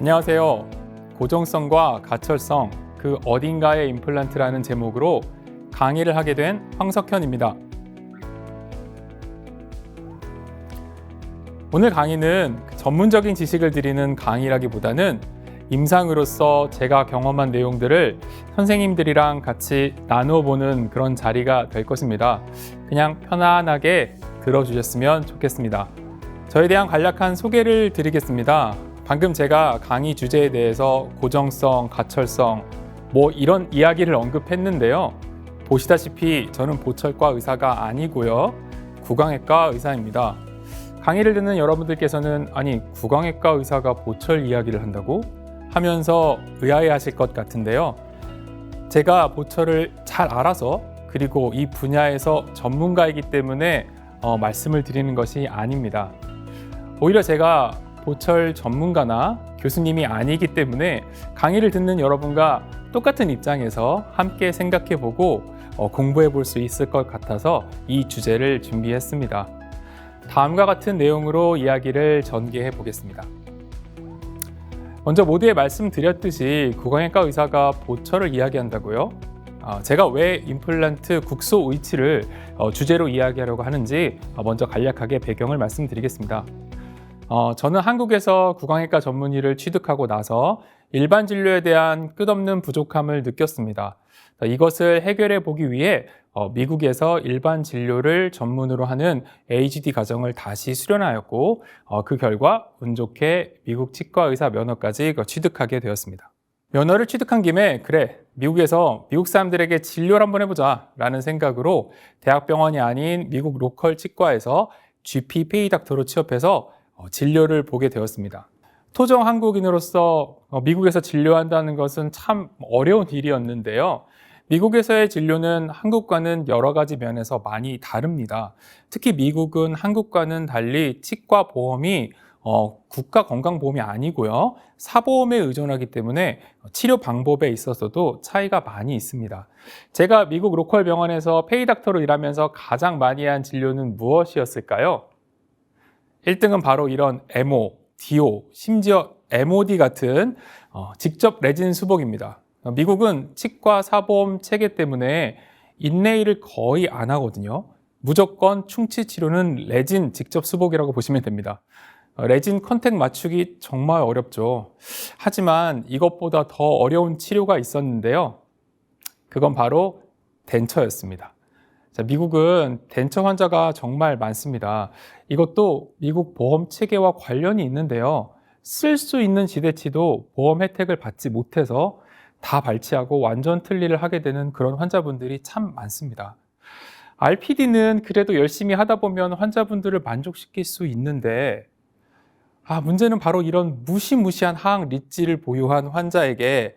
안녕하세요. 고정성과 가철성, 그 어딘가의 임플란트라는 제목으로 강의를 하게 된 황석현입니다. 오늘 강의는 전문적인 지식을 드리는 강의라기보다는 임상으로서 제가 경험한 내용들을 선생님들이랑 같이 나누어 보는 그런 자리가 될 것입니다. 그냥 편안하게 들어주셨으면 좋겠습니다. 저에 대한 간략한 소개를 드리겠습니다. 방금 제가 강의 주제에 대해서 고정성, 가철성, 이런 이야기를 언급했는데요. 보시다시피 저는 보철과 의사가 아니고요. 구강외과 의사입니다. 강의를 듣는 여러분들께서는 아니, 구강외과 의사가 보철 이야기를 한다고? 하면서 의아해하실 것 같은데요. 제가 보철을 잘 알아서 그리고 이 분야에서 전문가이기 때문에 말씀을 드리는 것이 아닙니다. 오히려 제가 보철 전문가나 교수님이 아니기 때문에 강의를 듣는 여러분과 똑같은 입장에서 함께 생각해보고 공부해 볼 수 있을 것 같아서 이 주제를 준비했습니다. 다음과 같은 내용으로 이야기를 전개해 보겠습니다. 먼저 모두에 말씀드렸듯이 구강외과 의사가 보철을 이야기한다고요? 제가 왜 임플란트 국소 의치를 주제로 이야기하려고 하는지 먼저 간략하게 배경을 말씀드리겠습니다. 저는 한국에서 구강외과 전문의를 취득하고 나서 일반 진료에 대한 끝없는 부족함을 느꼈습니다. 이것을 해결해 보기 위해 미국에서 일반 진료를 전문으로 하는 AGD 과정을 다시 수련하였고 그 결과 운 좋게 미국 치과의사 면허까지 취득하게 되었습니다. 면허를 취득한 김에 미국에서 미국 사람들에게 진료를 한번 해보자 라는 생각으로 대학병원이 아닌 미국 로컬 치과에서 GP 페이 닥터로 취업해서 진료를 보게 되었습니다. 토종 한국인으로서 미국에서 진료한다는 것은 참 어려운 일이었는데요. 미국에서의 진료는 한국과는 여러 가지 면에서 많이 다릅니다. 특히 미국은 한국과는 달리 치과 보험이 국가 건강보험이 아니고요. 사보험에 의존하기 때문에 치료 방법에 있어서도 차이가 많이 있습니다. 제가 미국 로컬 병원에서 페이닥터로 일하면서 가장 많이 한 진료는 무엇이었을까요? 1등은 바로 이런 MO, DO, 심지어 MOD 같은 직접 레진 수복입니다. 미국은 치과 사보험 체계 때문에 인레이를 거의 안 하거든요. 무조건 충치 치료는 레진 직접 수복이라고 보시면 됩니다. 레진 컨택 맞추기 정말 어렵죠. 하지만 이것보다 더 어려운 치료가 있었는데요. 그건 바로 덴처였습니다. 미국은 덴처 환자가 정말 많습니다. 이것도 미국 보험 체계와 관련이 있는데요. 쓸 수 있는 지대치도 보험 혜택을 받지 못해서 다 발치하고 완전 틀니를 하게 되는 그런 환자분들이 참 많습니다. RPD는 그래도 열심히 하다 보면 환자분들을 만족시킬 수 있는데 문제는 바로 이런 무시무시한 하악 리지를 보유한 환자에게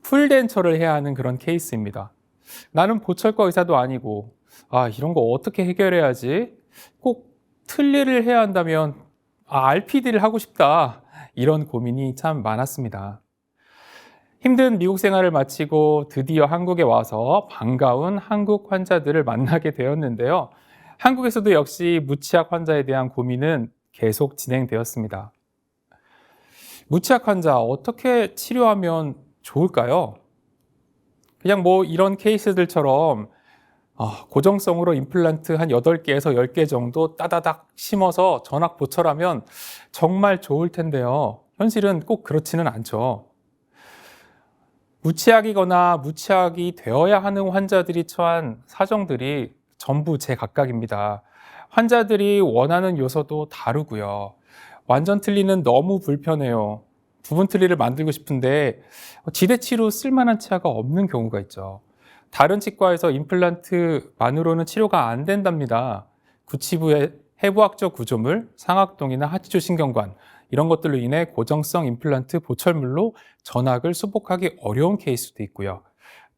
풀덴처를 해야 하는 그런 케이스입니다. 나는 보철과 의사도 아니고 이런 거 어떻게 해결해야지? 꼭 틀니를 해야 한다면 RPD를 하고 싶다. 이런 고민이 참 많았습니다. 힘든 미국 생활을 마치고 드디어 한국에 와서 반가운 한국 환자들을 만나게 되었는데요. 한국에서도 역시 무치약 환자에 대한 고민은 계속 진행되었습니다. 무치약 환자 어떻게 치료하면 좋을까요? 그냥 이런 케이스들처럼 고정성으로 임플란트 한 8개에서 10개 정도 따다닥 심어서 전악 보철하면 정말 좋을 텐데요. 현실은 꼭 그렇지는 않죠. 무치약이거나 무치약이 되어야 하는 환자들이 처한 사정들이 전부 제각각입니다. 환자들이 원하는 요소도 다르고요. 완전 틀니는 너무 불편해요. 부분 틀니를 만들고 싶은데 지대치로 쓸만한 치아가 없는 경우가 있죠. 다른 치과에서 임플란트만으로는 치료가 안 된답니다. 구치부의 해부학적 구조물, 상악동이나 하치조 신경관 이런 것들로 인해 고정성 임플란트 보철물로 전악을 수복하기 어려운 케이스도 있고요.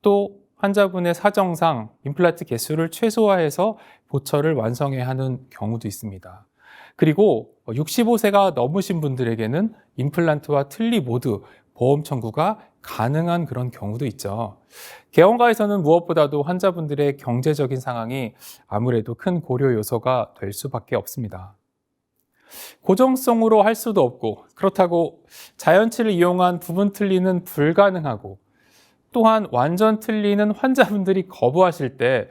또 환자분의 사정상 임플란트 개수를 최소화해서 보철을 완성해야 하는 경우도 있습니다. 그리고 65세가 넘으신 분들에게는 임플란트와 틀니 모두 보험 청구가 가능한 그런 경우도 있죠. 개원가에서는 무엇보다도 환자분들의 경제적인 상황이 아무래도 큰 고려 요소가 될 수밖에 없습니다. 고정성으로 할 수도 없고, 그렇다고 자연치를 이용한 부분 틀리는 불가능하고, 또한 완전 틀리는 환자분들이 거부하실 때,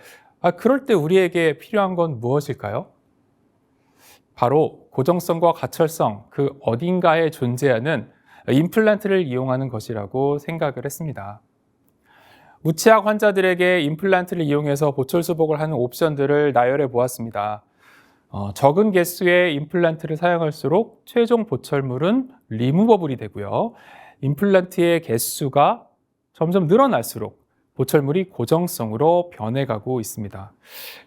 그럴 때 우리에게 필요한 건 무엇일까요? 바로 고정성과 가철성, 그 어딘가에 존재하는 임플란트를 이용하는 것이라고 생각을 했습니다. 무치악 환자들에게 임플란트를 이용해서 보철 수복을 하는 옵션들을 나열해 보았습니다. 적은 개수의 임플란트를 사용할수록 최종 보철물은 리무버블이 되고요. 임플란트의 개수가 점점 늘어날수록 보철물이 고정성으로 변해가고 있습니다.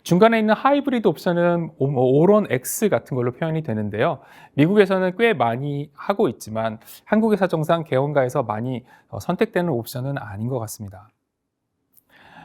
중간에 있는 하이브리드 옵션은 오론 X 같은 걸로 표현이 되는데요. 미국에서는 꽤 많이 하고 있지만 한국의 사정상 개원가에서 많이 선택되는 옵션은 아닌 것 같습니다.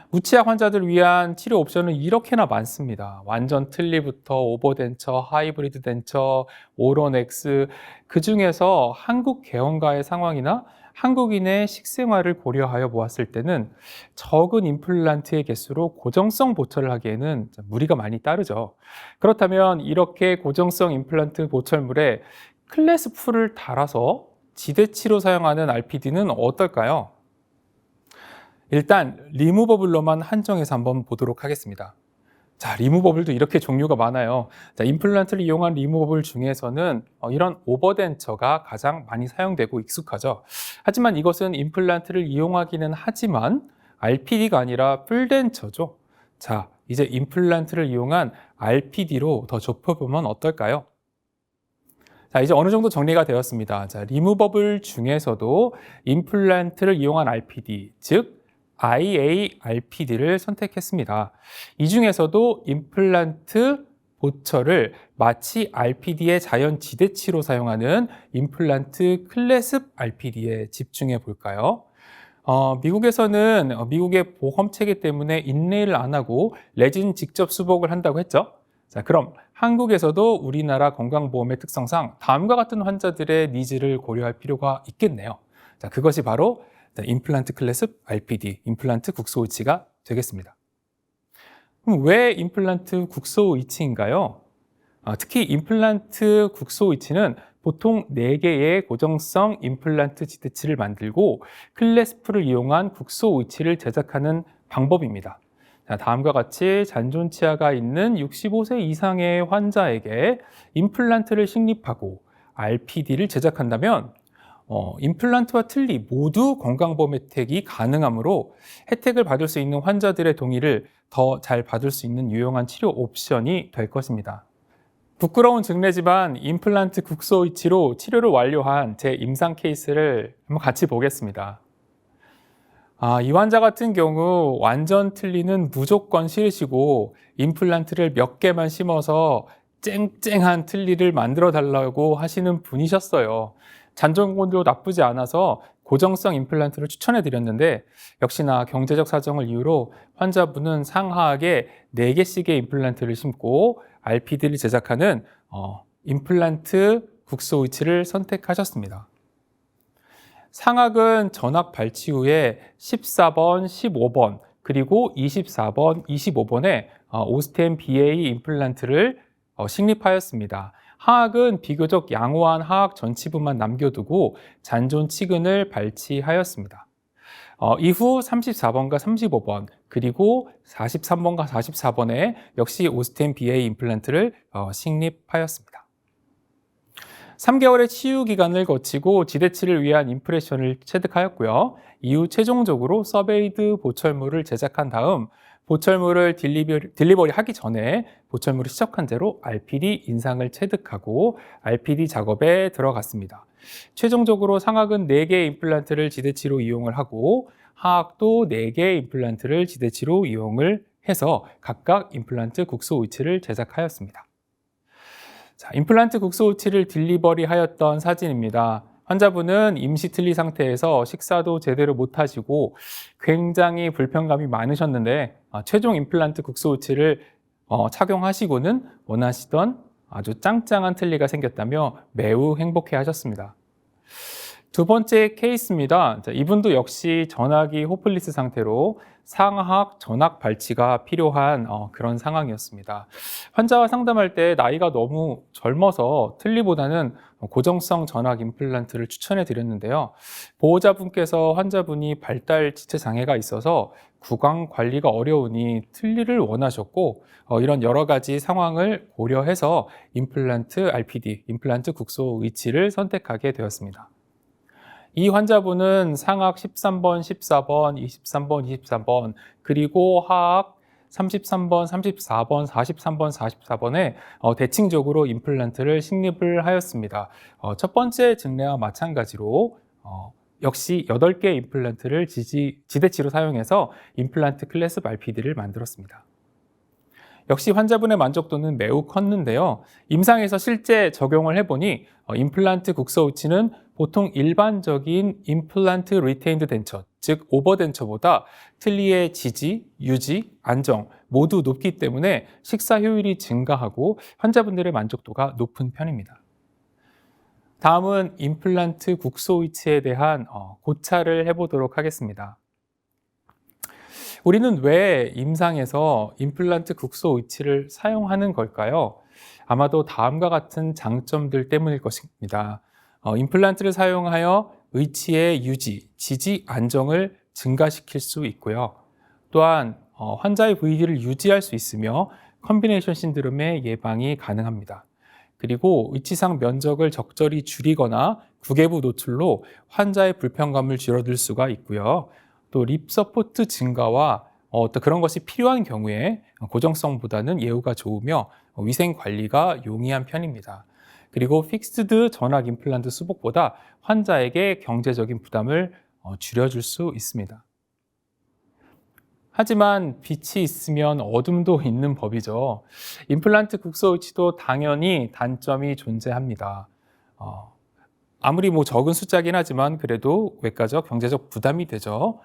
무치악 환자들을 위한 치료 옵션은 이렇게나 많습니다. 완전 틀니부터 오버덴처, 하이브리드 덴처, 오론 X, 그 중에서 한국 개원가의 상황이나 한국인의 식생활을 고려하여 보았을 때는 적은 임플란트의 개수로 고정성 보철을 하기에는 무리가 많이 따르죠. 그렇다면 이렇게 고정성 임플란트 보철물에 클래스 풀을 달아서 지대치로 사용하는 RPD는 어떨까요? 일단 리무버블로만 한정해서 한번 보도록 하겠습니다. 자, 리무버블도 이렇게 종류가 많아요. 자, 임플란트를 이용한 리무버블 중에서는 이런 오버덴처가 가장 많이 사용되고 익숙하죠. 하지만 이것은 임플란트를 이용하기는 하지만 RPD가 아니라 풀덴처죠. 자, 이제 임플란트를 이용한 RPD로 더 좁혀보면 어떨까요? 자, 이제 어느 정도 정리가 되었습니다. 자, 리무버블 중에서도 임플란트를 이용한 RPD, 즉 IARPD를 선택했습니다. 이 중에서도 임플란트 보철을 마치 RPD의 자연 지대치로 사용하는 임플란트 클래습 RPD에 집중해 볼까요? 미국에서는 미국의 보험 체계 때문에 인레이를 안 하고 레진 직접 수복을 한다고 했죠. 자, 그럼 한국에서도 우리나라 건강보험의 특성상 다음과 같은 환자들의 니즈를 고려할 필요가 있겠네요. 자, 그것이 바로 임플란트 클래습 RPD, 임플란트 국소 위치가 되겠습니다. 그럼 왜 임플란트 국소 위치인가요? 특히 임플란트 국소 위치는 보통 4개의 고정성 임플란트 지대치를 만들고 클래스프를 이용한 국소 위치를 제작하는 방법입니다. 다음과 같이 잔존 치아가 있는 65세 이상의 환자에게 임플란트를 식립하고 RPD를 제작한다면 임플란트와 틀니 모두 건강보험 혜택이 가능하므로 혜택을 받을 수 있는 환자들의 동의를 더 잘 받을 수 있는 유용한 치료 옵션이 될 것입니다. 부끄러운 증례지만 임플란트 국소 위치로 치료를 완료한 제 임상 케이스를 한번 같이 보겠습니다. 이 환자 같은 경우 완전 틀니는 무조건 싫으시고 임플란트를 몇 개만 심어서 쨍쨍한 틀니를 만들어 달라고 하시는 분이셨어요. 잔존곤도 나쁘지 않아서 고정성 임플란트를 추천해 드렸는데 역시나 경제적 사정을 이유로 환자분은 상하하게 4개씩의 임플란트를 심고 RPD를 제작하는 임플란트 국소 위치를 선택하셨습니다. 상악은 전악 발치 후에 14번, 15번, 그리고 24번, 25번에 오스템 BA 임플란트를 식립하였습니다. 하악은 비교적 양호한 하악 전치부만 남겨두고 잔존 치근을 발치하였습니다. 이후 34번과 35번, 그리고 43번과 44번에 역시 오스템 BA 임플란트를 식립하였습니다. 3개월의 치유 기간을 거치고 지대치를 위한 임프레션을 체득하였고요. 이후 최종적으로 서베이드 보철물을 제작한 다음 보철물을 딜리버리 하기 전에 보철물을 시적한 채로 RPD 인상을 체득하고 RPD 작업에 들어갔습니다. 최종적으로 상악은 4개의 임플란트를 지대치로 이용을 하고 하악도 4개의 임플란트를 지대치로 이용을 해서 각각 임플란트 국소 위치를 제작하였습니다. 자, 임플란트 국소 위치를 딜리버리 하였던 사진입니다. 환자분은 임시 틀니 상태에서 식사도 제대로 못 하시고 굉장히 불편감이 많으셨는데 최종 임플란트 국소 위치를 착용하시고는 원하시던 아주 짱짱한 틀니가 생겼다며 매우 행복해 하셨습니다. 두 번째 케이스입니다. 자, 이분도 역시 전화기 호플리스 상태로 상악 전악 발치가 필요한 그런 상황이었습니다. 환자와 상담할 때 나이가 너무 젊어서 틀니보다는 고정성 전악 임플란트를 추천해 드렸는데요. 보호자분께서 환자분이 발달 지체 장애가 있어서 구강 관리가 어려우니 틀니를 원하셨고 이런 여러 가지 상황을 고려해서 임플란트 RPD, 임플란트 국소 의치를 선택하게 되었습니다. 이 환자분은 상악 13번, 14번, 23번, 23번, 그리고 하악 33번, 34번, 43번, 44번에 대칭적으로 임플란트를 식립을 하였습니다. 첫 번째 증례와 마찬가지로 역시 8개 임플란트를 지대치로 사용해서 임플란트 클래습 RPD를 만들었습니다. 역시 환자분의 만족도는 매우 컸는데요. 임상에서 실제 적용을 해보니 임플란트 국소우치는 보통 일반적인 임플란트 리테인드 덴처, 즉 오버덴처보다 틀니의 지지, 유지, 안정 모두 높기 때문에 식사 효율이 증가하고 환자분들의 만족도가 높은 편입니다. 다음은 임플란트 국소우치에 대한 고찰을 해보도록 하겠습니다. 우리는 왜 임상에서 임플란트 국소 의치를 사용하는 걸까요? 아마도 다음과 같은 장점들 때문일 것입니다. 임플란트를 사용하여 의치의 유지, 지지, 안정을 증가시킬 수 있고요. 또한 환자의 VD를 유지할 수 있으며 컨비네이션 신드롬의 예방이 가능합니다. 그리고 의치상 면적을 적절히 줄이거나 구개부 노출로 환자의 불편감을 줄여들 수가 있고요. 또 립 서포트 증가와 어떤 그런 것이 필요한 경우에 고정성보다는 예후가 좋으며 위생 관리가 용이한 편입니다. 그리고 픽스드 전악 임플란트 수복보다 환자에게 경제적인 부담을 줄여줄 수 있습니다. 하지만 빛이 있으면 어둠도 있는 법이죠. 임플란트 국소 의치도 당연히 단점이 존재합니다. 아무리 적은 숫자긴 하지만 그래도 외과적 경제적 부담이 되죠.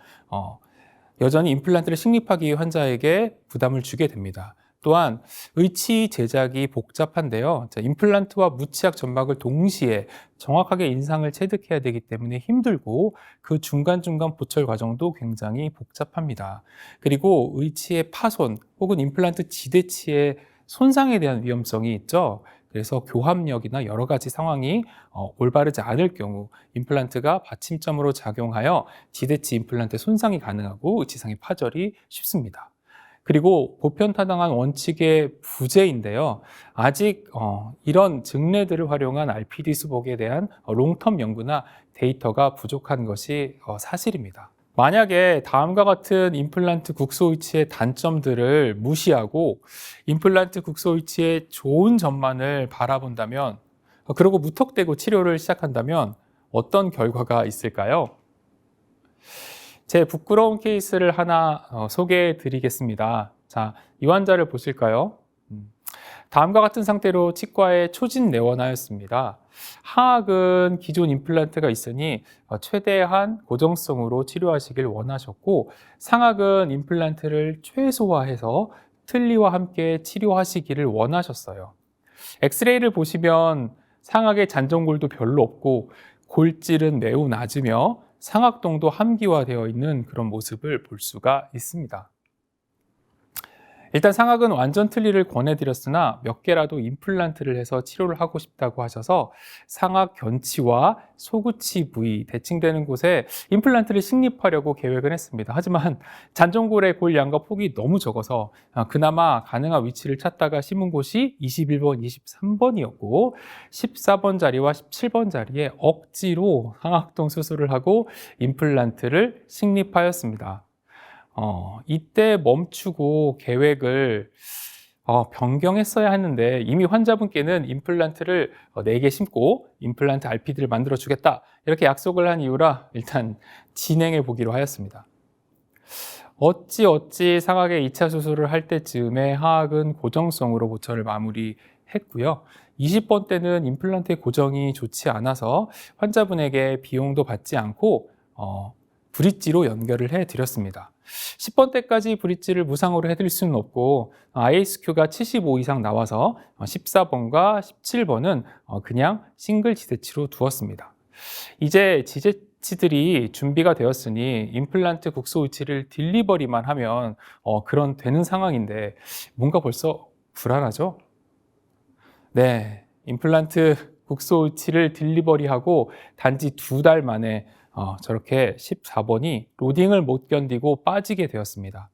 여전히 임플란트를 식립하기 위해 환자에게 부담을 주게 됩니다. 또한 의치 제작이 복잡한데요. 임플란트와 무치약 점막을 동시에 정확하게 인상을 체득해야 되기 때문에 힘들고 그 중간중간 보철 과정도 굉장히 복잡합니다. 그리고 의치의 파손 혹은 임플란트 지대치의 손상에 대한 위험성이 있죠. 그래서 교합력이나 여러 가지 상황이 올바르지 않을 경우 임플란트가 받침점으로 작용하여 지대치 임플란트의 손상이 가능하고 의치상의 파절이 쉽습니다. 그리고 보편타당한 원칙의 부재인데요. 아직 이런 증례들을 활용한 RPD 수복에 대한 롱텀 연구나 데이터가 부족한 것이 사실입니다. 만약에 다음과 같은 임플란트 국소의치의 단점들을 무시하고 임플란트 국소의치의 좋은 점만을 바라본다면, 그리고 무턱대고 치료를 시작한다면 어떤 결과가 있을까요? 제 부끄러운 케이스를 하나 소개해 드리겠습니다. 자, 이 환자를 보실까요? 다음과 같은 상태로 치과에 초진 내원하였습니다. 하악은 기존 임플란트가 있으니 최대한 고정성으로 치료하시길 원하셨고, 상악은 임플란트를 최소화해서 틀니와 함께 치료하시기를 원하셨어요. 엑스레이를 보시면 상악의 잔정골도 별로 없고 골질은 매우 낮으며 상악동도 함기화되어 있는 그런 모습을 볼 수가 있습니다. 일단 상악은 완전 틀니를 권해드렸으나 몇 개라도 임플란트를 해서 치료를 하고 싶다고 하셔서 상악 견치와 소구치 부위, 대칭되는 곳에 임플란트를 식립하려고 계획을 했습니다. 하지만 잔정골의 골 양과 폭이 너무 적어서 그나마 가능한 위치를 찾다가 심은 곳이 21번, 23번이었고 14번 자리와 17번 자리에 억지로 상악동 수술을 하고 임플란트를 식립하였습니다. 이때 멈추고 계획을 변경했어야 했는데 이미 환자분께는 임플란트를 4개 심고 임플란트 RPD를 만들어 주겠다 이렇게 약속을 한 이유라 일단 진행해 보기로 하였습니다. 어찌 상악의 2차 수술을 할 때쯤에 하악은 고정성으로 보철을 마무리했고요. 20번 때는 임플란트의 고정이 좋지 않아서 환자분에게 비용도 받지 않고 브릿지로 연결을 해드렸습니다. 10번 때까지 브릿지를 무상으로 해드릴 수는 없고 ISQ가 75 이상 나와서 14번과 17번은 그냥 싱글 지대치로 두었습니다. 이제 지제치들이 준비가 되었으니 임플란트 국소 의치를 딜리버리만 하면 그런 되는 상황인데 뭔가 벌써 불안하죠? 네, 임플란트 국소 의치를 딜리버리하고 단지 2달 만에 저렇게 14번이 로딩을 못 견디고 빠지게 되었습니다.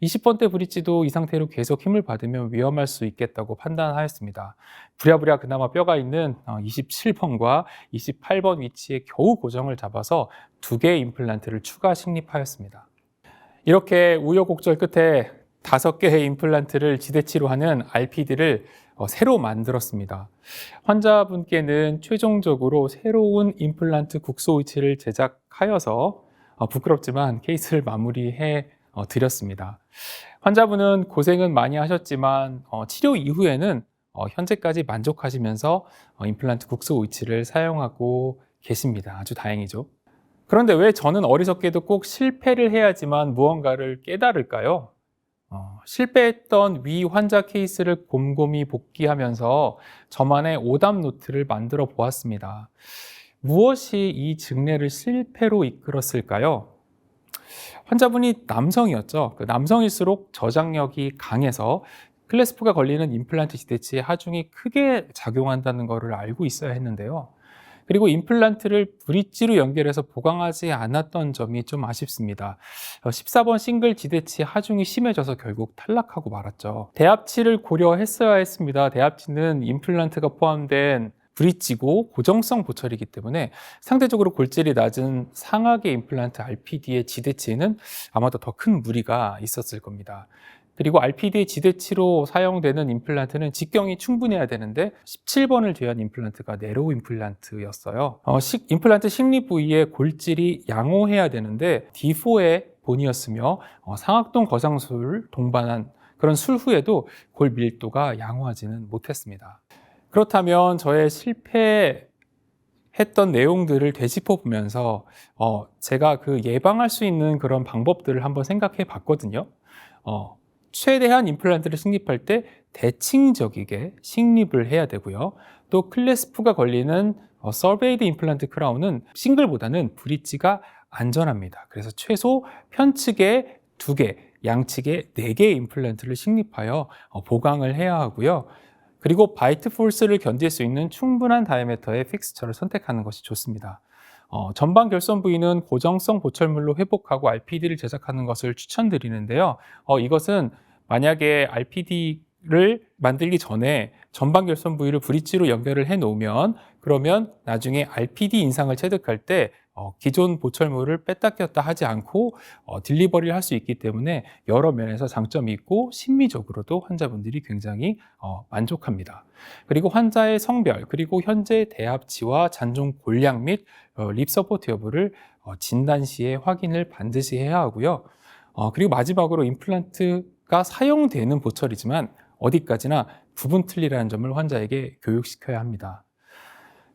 20번대 브릿지도 이 상태로 계속 힘을 받으면 위험할 수 있겠다고 판단하였습니다. 부랴부랴 그나마 뼈가 있는 27번과 28번 위치에 겨우 고정을 잡아서 2개의 임플란트를 추가 식립하였습니다. 이렇게 우여곡절 끝에 5개의 임플란트를 지대치로 하는 RPD를 새로 만들었습니다. 환자분께는 최종적으로 새로운 임플란트 국소 의치를 제작하여서 부끄럽지만 케이스를 마무리해 드렸습니다. 환자분은 고생은 많이 하셨지만 치료 이후에는 현재까지 만족하시면서 임플란트 국소 의치를 사용하고 계십니다. 아주 다행이죠. 그런데 왜 저는 어리석게도 꼭 실패를 해야지만 무언가를 깨달을까요? 실패했던 위 환자 케이스를 곰곰이 복기하면서 저만의 오답 노트를 만들어 보았습니다. 무엇이 이 증례를 실패로 이끌었을까요? 환자분이 남성이었죠. 남성일수록 저장력이 강해서 클래스프가 걸리는 임플란트 지대치에 하중이 크게 작용한다는 것을 알고 있어야 했는데요. 그리고 임플란트를 브릿지로 연결해서 보강하지 않았던 점이 좀 아쉽습니다. 14번 싱글 지대치 하중이 심해져서 결국 탈락하고 말았죠. 대합치를 고려했어야 했습니다. 대합치는 임플란트가 포함된 브릿지고 고정성 보철이기 때문에 상대적으로 골질이 낮은 상하계 임플란트 RPD의 지대치에는 아마도 더 큰 무리가 있었을 겁니다. 그리고 RPD의 지대치로 사용되는 임플란트는 직경이 충분해야 되는데 17번을 제외한 임플란트가 네로우 임플란트였어요. 임플란트 식립 부위에 골질이 양호해야 되는데 D4의 본이었으며 상악동 거상술 동반한 그런 술 후에도 골 밀도가 양호하지는 못했습니다. 그렇다면 저의 실패했던 내용들을 되짚어 보면서 제가 예방할 수 있는 그런 방법들을 한번 생각해 봤거든요. 최대한 임플란트를 식립할 때 대칭적이게 식립을 해야 되고요. 또 클래스프가 걸리는 서베이드 임플란트 크라운은 싱글보다는 브릿지가 안전합니다. 그래서 최소 편측에 2개, 양측에 4개의 임플란트를 식립하여 보강을 해야 하고요. 그리고 바이트 포스를 견딜 수 있는 충분한 다이아미터의 픽스처를 선택하는 것이 좋습니다. 전방 결손 부위는 고정성 보철물로 회복하고 RPD를 제작하는 것을 추천드리는데요. 이것은 만약에 RPD를 만들기 전에 전방 결손 부위를 브릿지로 연결을 해 놓으면 그러면 나중에 RPD 인상을 체득할 때 기존 보철물을 뺐다 꼈다 하지 않고 딜리버리를 할 수 있기 때문에 여러 면에서 장점이 있고 심미적으로도 환자분들이 굉장히 만족합니다. 그리고 환자의 성별 그리고 현재 대합치와 잔존 골량 및 립 서포트 여부를 진단 시에 확인을 반드시 해야 하고요. 그리고 마지막으로 임플란트가 사용되는 보철이지만 어디까지나 부분 틀리라는 점을 환자에게 교육시켜야 합니다.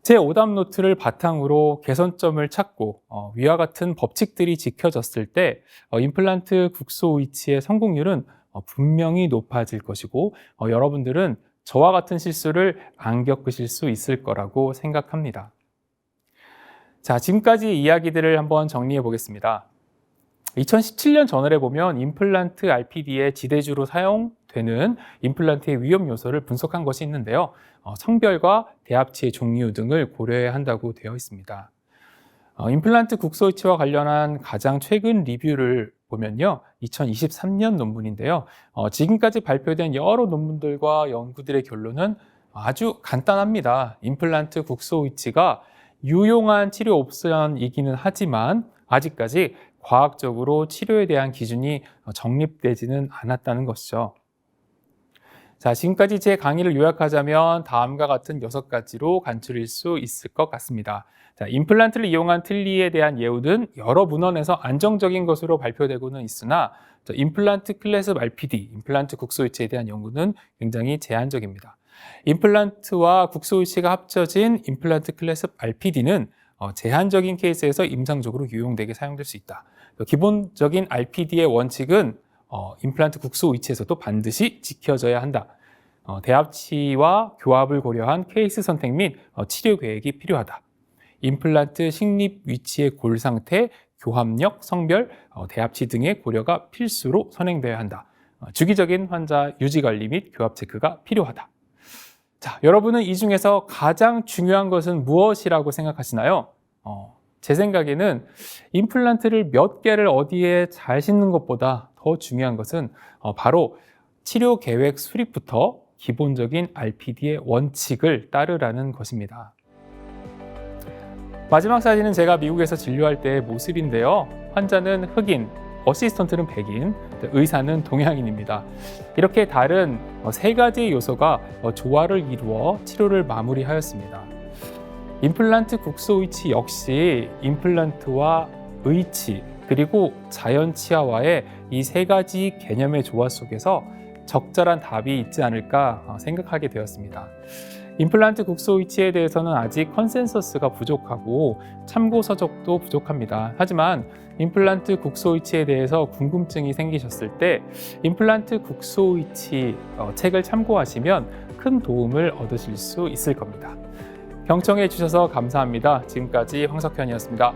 제 오답 노트를 바탕으로 개선점을 찾고 위와 같은 법칙들이 지켜졌을 때 임플란트 국소 의치의 성공률은 분명히 높아질 것이고 여러분들은 저와 같은 실수를 안 겪으실 수 있을 거라고 생각합니다. 자, 지금까지 이야기들을 한번 정리해 보겠습니다. 2017년 저널에 보면 임플란트 RPD의 지대주로 사용되는 임플란트의 위험 요소를 분석한 것이 있는데요. 성별과 대합치의 종류 등을 고려해야 한다고 되어 있습니다. 임플란트 국소의치와 관련한 가장 최근 리뷰를 보면요. 2023년 논문인데요. 지금까지 발표된 여러 논문들과 연구들의 결론은 아주 간단합니다. 임플란트 국소의치가 유용한 치료 옵션이기는 하지만 아직까지 과학적으로 치료에 대한 기준이 정립되지는 않았다는 것이죠. 자, 지금까지 제 강의를 요약하자면 다음과 같은 6가지로 간추릴 수 있을 것 같습니다. 자, 임플란트를 이용한 틀니에 대한 예우는 여러 문헌에서 안정적인 것으로 발표되고는 있으나 임플란트 클래스 RPD, 임플란트 국소의치에 대한 연구는 굉장히 제한적입니다. 임플란트와 국소의치가 합쳐진 임플란트 클래스 RPD는 제한적인 케이스에서 임상적으로 유용되게 사용될 수 있다. 기본적인 RPD의 원칙은 임플란트 국소의치에서도 반드시 지켜져야 한다. 대합치와 교합을 고려한 케이스 선택 및 치료 계획이 필요하다. 임플란트 식립 위치의 골 상태, 교합력, 성별, 대합치 등의 고려가 필수로 선행되어야 한다. 주기적인 환자 유지 관리 및 교합 체크가 필요하다. 자, 여러분은 이 중에서 가장 중요한 것은 무엇이라고 생각하시나요? 제 생각에는 임플란트를 몇 개를 어디에 잘 심는 것보다 더 중요한 것은 바로 치료 계획 수립부터 기본적인 RPD의 원칙을 따르라는 것입니다. 마지막 사진은 제가 미국에서 진료할 때의 모습인데요. 환자는 흑인, 어시스턴트는 백인, 의사는 동양인입니다. 이렇게 다른 세 가지의 요소가 조화를 이루어 치료를 마무리하였습니다. 임플란트 국소 위치 역시 임플란트와 의치 그리고 자연 치아와의 이 세 가지 개념의 조화 속에서 적절한 답이 있지 않을까 생각하게 되었습니다. 임플란트 국소 위치에 대해서는 아직 컨센서스가 부족하고 참고 서적도 부족합니다. 하지만 임플란트 국소 위치에 대해서 궁금증이 생기셨을 때 임플란트 국소 위치 책을 참고하시면 큰 도움을 얻으실 수 있을 겁니다. 경청해 주셔서 감사합니다. 지금까지 황석현이었습니다.